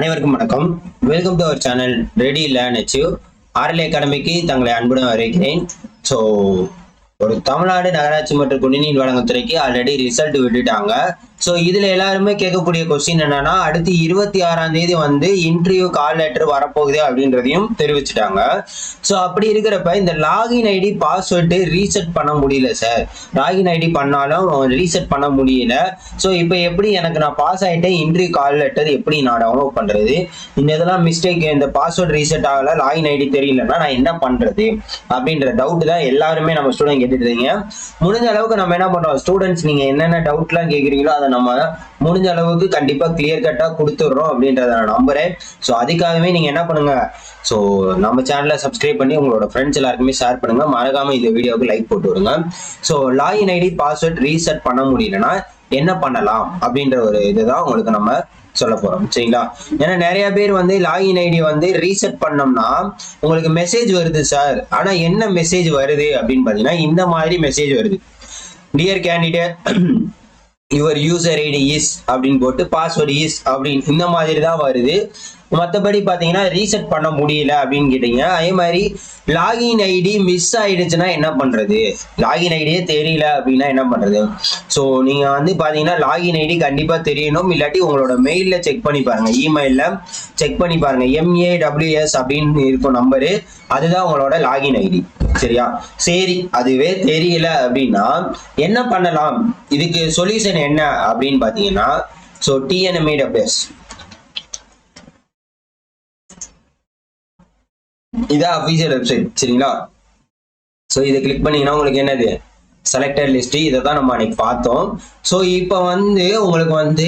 அனைவருக்கும் வணக்கம். Welcome to our channel ready learn achieve. RL அகாடமிக்கு தங்களை அன்புடன் வரவேற்கிறேன். ஸோ ஒரு தமிழ்நாடு நகராட்சி மற்றும் குடிநீர் வழங்குத்துறைக்கு ஆல்ரெடி ரிசல்ட் விட்டுட்டாங்க. ஸோ இதுல எல்லாருமே கேட்கக்கூடிய கொஸ்டின் என்னன்னா, அடுத்து 26ஆம் தேதி வந்து இன்டர்வியூ கால் லெட்டர் வரப்போகுது அப்படின்றதையும் தெரிவிச்சுட்டாங்க. ஸோ அப்படி இருக்கிறப்ப இந்த லாகின் ஐடி பாஸ்வேர்டு ரீசெட் பண்ண முடியல சார். லாகின் ஐடி பண்ணாலும் ரீசெட் பண்ண முடியல. ஸோ இப்போ எப்படி எனக்கு நான் பாஸ் ஆகிட்டேன், இன்டர்வியூ கால் லெட்டர் எப்படி நான் டவுன்லோட் பண்றது, இந்த இதெல்லாம் மிஸ்டேக், இந்த பாஸ்வேர்டு ரீசெட் ஆகல, லாகின் ஐடி தெரியலன்னா நான் என்ன பண்றது அப்படின்ற டவுட் தான் எல்லாருமே நம்ம ஸ்டூடெண்ட் கேட்டுட்டு இருக்கீங்க. முடிஞ்ச அளவுக்கு நம்ம என்ன பண்றோம், ஸ்டூடெண்ட்ஸ் நீங்க என்னென்ன டவுட்லாம் கேட்குறீங்களோ அதை நம்ம முடிஞ்ச அளவுக்கு கண்டிப்பா கிளியர் கட்டா கொடுத்துடுறோம் அப்படின்றத நான் நம்புறேன். ஸோ அதுக்காகவே நீங்க என்ன பண்ணுங்க, ஸோ நம்ம சேனலை சப்ஸ்கிரைப் பண்ணி உங்களோட ஃப்ரெண்ட்ஸ் எல்லாருக்குமே ஷேர் பண்ணுங்க. மறக்காம இந்த வீடியோவுக்கு லைக் போட்டு விடுங்க. So login ID password reset பண்ண முடியலன்னா என்ன பண்ணலாம் அப்படின்ற ஒரு இதுதான் உங்களுக்கு நம்ம சொல்ல போறோம், சரிங்களா? ஏன்னா நிறைய பேர் வந்து லாகின் ஐடி வந்து ரீசெட் பண்ணோம்னா உங்களுக்கு மெசேஜ் வருது சார். ஆனா என்ன மெசேஜ் வருது அப்படின்னு பாத்தீங்கன்னா, இந்த மாதிரி மெசேஜ் வருது. Dear candidate, your user ID is அப்படின்னு போட்டு பாஸ்வேர்டு இஸ் அப்படின்னு இந்த மாதிரி தான் வருது. மற்றபடி பார்த்தீங்கன்னா ரீசெட் பண்ண முடியல அப்படின்னு கேட்டீங்க. அதே மாதிரி லாகின் ஐடி மிஸ் ஆயிடுச்சுன்னா என்ன பண்றது, லாகின் ஐடியே தெரியல அப்படின்னா என்ன பண்றது? ஸோ நீங்க வந்து பாத்தீங்கன்னா லாகின் ஐடி கண்டிப்பா தெரியணும். இல்லாட்டி உங்களோட மெயில்ல செக் பண்ணி பாருங்க, இமெயில்ல செக் பண்ணி பாருங்க. MAWS அப்படின்னு இருக்கும் நம்பரு, அதுதான் உங்களோட லாகின் ஐடி, சரியா? சரி, அதுவே தெரியல அப்படின்னா என்ன பண்ணலாம், இதுக்கு சொல்யூஷன் என்ன அப்படின்னு பாத்தீங்கன்னா, ஸோ TNMAWS இதான் அஃபீஷியல் வெப்சைட், சரிங்களா? ஸோ இதை கிளிக் பண்ணீங்கன்னா உங்களுக்கு என்னது, செலக்டட் லிஸ்ட், இதை தான் நம்ம அன்னைக்கு பார்த்தோம். ஸோ இப்போ வந்து உங்களுக்கு வந்து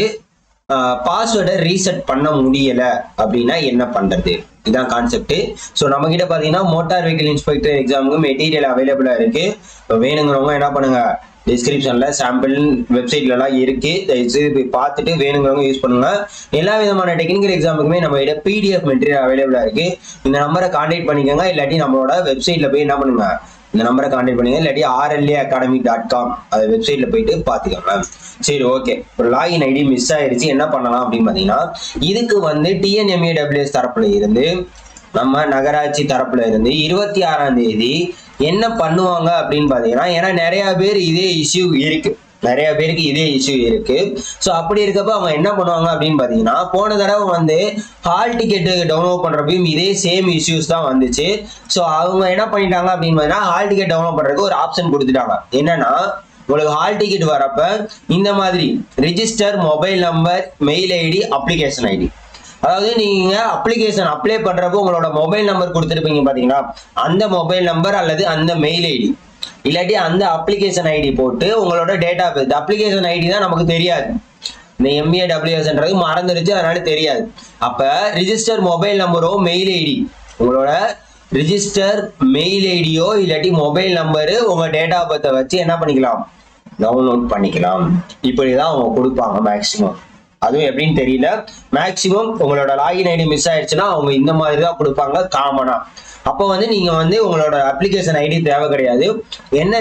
பாஸ்வேர்டை ரீசெட் பண்ண முடியல அப்படின்னா என்ன பண்றது, இதுதான் கான்செப்ட். ஸோ நம்ம கிட்ட பார்த்தீங்கன்னா மோட்டார் வெஹிக்கிள் இன்ஸ்பெக்டர் எக்ஸாமுக்கு மெட்டீரியல் அவைலபிளா இருக்கு. இப்போ வேணுங்கிறவங்க என்ன பண்ணுங்க, டிஸ்கிரிப்ஷன்ல சாம்பிள் வெப்சைட்லாம் இருக்கு, போய் பார்த்துட்டு வேணுங்கிறவங்க யூஸ் பண்ணுங்க. எல்லா விதமான டெக்னிக்கல் எக்ஸாமுக்குமே நம்ம கிட்ட PDF மெட்டீரியல் அவைலபிளா இருக்கு. இந்த நம்பரை கான்டாக்ட் பண்ணிக்கோங்க. இல்லாட்டி நம்மளோட வெப்சைட்ல போய் என்ன பண்ணுங்க, இந்த நம்பரை கான்டாக்ட் பண்ணுங்க. இல்லாட்டி rlaacademy.com அந்த வெப்சைட்ல போயிட்டு பார்த்துக்கோங்க. சரி, ஓகே. ஒரு லாகின் ஐடி மிஸ் ஆயிடுச்சு, என்ன பண்ணலாம் அப்படின்னு பாத்தீங்கன்னா, இதுக்கு வந்து TNMAWS தரப்புல இருந்து, நம்ம நகராட்சி தரப்புல இருந்து 26ஆம் தேதி என்ன பண்ணுவாங்க அப்படின்னு பாத்தீங்கன்னா, ஏன்னா நிறைய பேர் இதே இஷ்யூ இருக்கு, நிறைய பேருக்கு இதே இஷ்யூ இருக்கு. ஸோ அப்படி இருக்கப்ப அவங்க என்ன பண்ணுவாங்க அப்படின்னு பாத்தீங்கன்னா, போன தடவை வந்து ஹால் டிக்கெட் டவுன்லோட் பண்றப்பையும் இதே சேம் இஷ்யூஸ் தான் வந்துச்சு. ஸோ அவங்க என்ன பண்ணிட்டாங்க அப்படின்னு பாத்தீங்கன்னா, ஹால் டிக்கெட் டவுன்லோட் பண்றதுக்கு ஒரு ஆப்ஷன் கொடுத்துட்டாங்க. என்னன்னா, உங்களுக்கு ஹால் டிக்கெட் வரப்ப இந்த மாதிரி register mobile number, mail ID, application ID, அதாவது நீங்க அப்ளிகேஷன் அப்ளை பண்றப்போ உங்களோட மொபைல் நம்பர் கொடுத்துருப்பீங்க பாத்தீங்களா, அந்த மொபைல் நம்பர் அல்லது அந்த மெயில் ஐடி இல்லாட்டி அந்த அப்ளிகேஷன் ஐடி போட்டு உங்களோட date of birth, application ID தான் நமக்கு தெரியாது, இந்த MAWS மறந்துருச்சு, அதனால தெரியாது. அப்ப ரிஜிஸ்டர் மொபைல் நம்பரோ மெயில் ஐடி, உங்களோட ரிஜிஸ்டர் மெயில் ஐடியோ இல்லாட்டி மொபைல் நம்பரு, உங்க டேட் ஆஃப் பர்த்தை வச்சு என்ன பண்ணிக்கலாம், டவுன்லோட் பண்ணிக்கலாம். இப்படிதான் அவங்க கொடுப்பாங்க மேக்சிமம். அதுவும் எப்படின்னு தெரியல. மேக்சிமம் உங்களோட லாகின் ஐடி மிஸ் ஆயிடுச்சுன்னா அவங்க இந்த மாதிரி தான் கொடுப்பாங்க காமனா. அப்போ வந்து நீங்க வந்து உங்களோட அப்ளிகேஷன் ஐடி தேவை கிடையாது. என்ன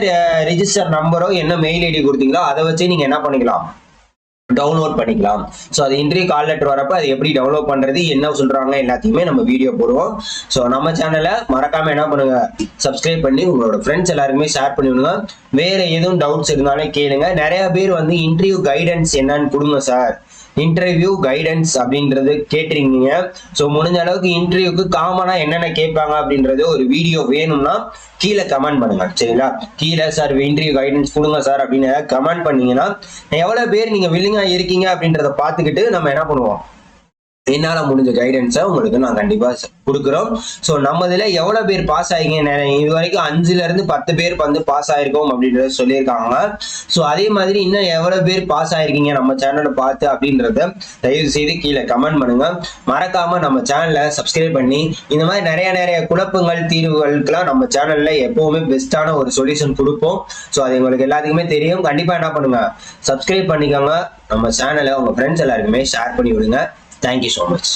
ரிஜிஸ்டர் நம்பரோ என்ன மெயில் ஐடி கொடுத்தீங்களோ அதை வச்சு நீங்க என்ன பண்ணிக்கலாம், டவுன்லோட் பண்ணிக்கலாம். ஸோ அது இன்டர்வியூ கால் லெட்டர் வரப்ப அது எப்படி டவுன்லோட் பண்றது, என்ன சொல்றாங்க எல்லாத்தையுமே நம்ம வீடியோ போடுவோம். ஸோ நம்ம சேனலை மறக்காம என்ன பண்ணுங்க, சப்ஸ்கிரைப் பண்ணி உங்களோட ஃப்ரெண்ட்ஸ் எல்லாருக்குமே ஷேர் பண்ணி விடுங்க. வேற எதுவும் டவுட்ஸ் இருந்தாலும் கேளுங்க. நிறைய பேர் வந்து இன்டர்வியூ கைடன்ஸ் என்னன்னு கொடுங்க சார், இன்டர்வியூ கைடன்ஸ் அப்படின்றது கேட்டிருக்கீங்க. ஸோ முடிஞ்ச அளவுக்கு இன்டர்வியூக்கு காமனா என்னென்ன கேட்பாங்க அப்படின்றது ஒரு வீடியோ வேணும்னா கீழே கமெண்ட் பண்ணுங்க, சரிங்களா? கீழே சார் இன்டர்வியூ கைடன்ஸ் கொடுங்க சார் அப்படின்னு கமெண்ட் பண்ணீங்கன்னா எவ்வளவு பேர் நீங்க வில்லிங்கா இருக்கீங்க அப்படின்றத பார்த்துக்கிட்டு நம்ம என்ன பண்ணுவோம், என்னால முடிஞ்ச கைடன்ஸை உங்களுக்கு நான் கண்டிப்பா கொடுக்குறோம். ஸோ நம்ம இதுல எவ்வளவு பேர் பாஸ் ஆகிங்க, இது வரைக்கும் 5ல இருந்து 10 பேர் வந்து பாஸ் ஆயிருக்கோம் அப்படின்றத சொல்லியிருக்காங்க. ஸோ அதே மாதிரி இன்னும் எவ்வளவு பேர் பாஸ் ஆயிருக்கீங்க நம்ம சேனலை பார்த்து அப்படின்றத தயவு செய்து கீழே கமெண்ட் பண்ணுங்க. மறக்காம நம்ம சேனலை சப்ஸ்கிரைப் பண்ணி இந்த மாதிரி நிறைய குழப்பங்கள் தீர்வுகளுக்கெல்லாம் நம்ம சேனல்ல எப்பவுமே பெஸ்டான ஒரு சொல்யூஷன் கொடுப்போம். ஸோ அது உங்களுக்கு எல்லாத்துக்குமே தெரியும். கண்டிப்பா என்ன பண்ணுங்க, சப்ஸ்கிரைப் பண்ணிக்கோங்க. நம்ம சேனலை உங்க ஃப்ரெண்ட்ஸ் எல்லாருக்குமே ஷேர் பண்ணி விடுங்க. Thank you so much.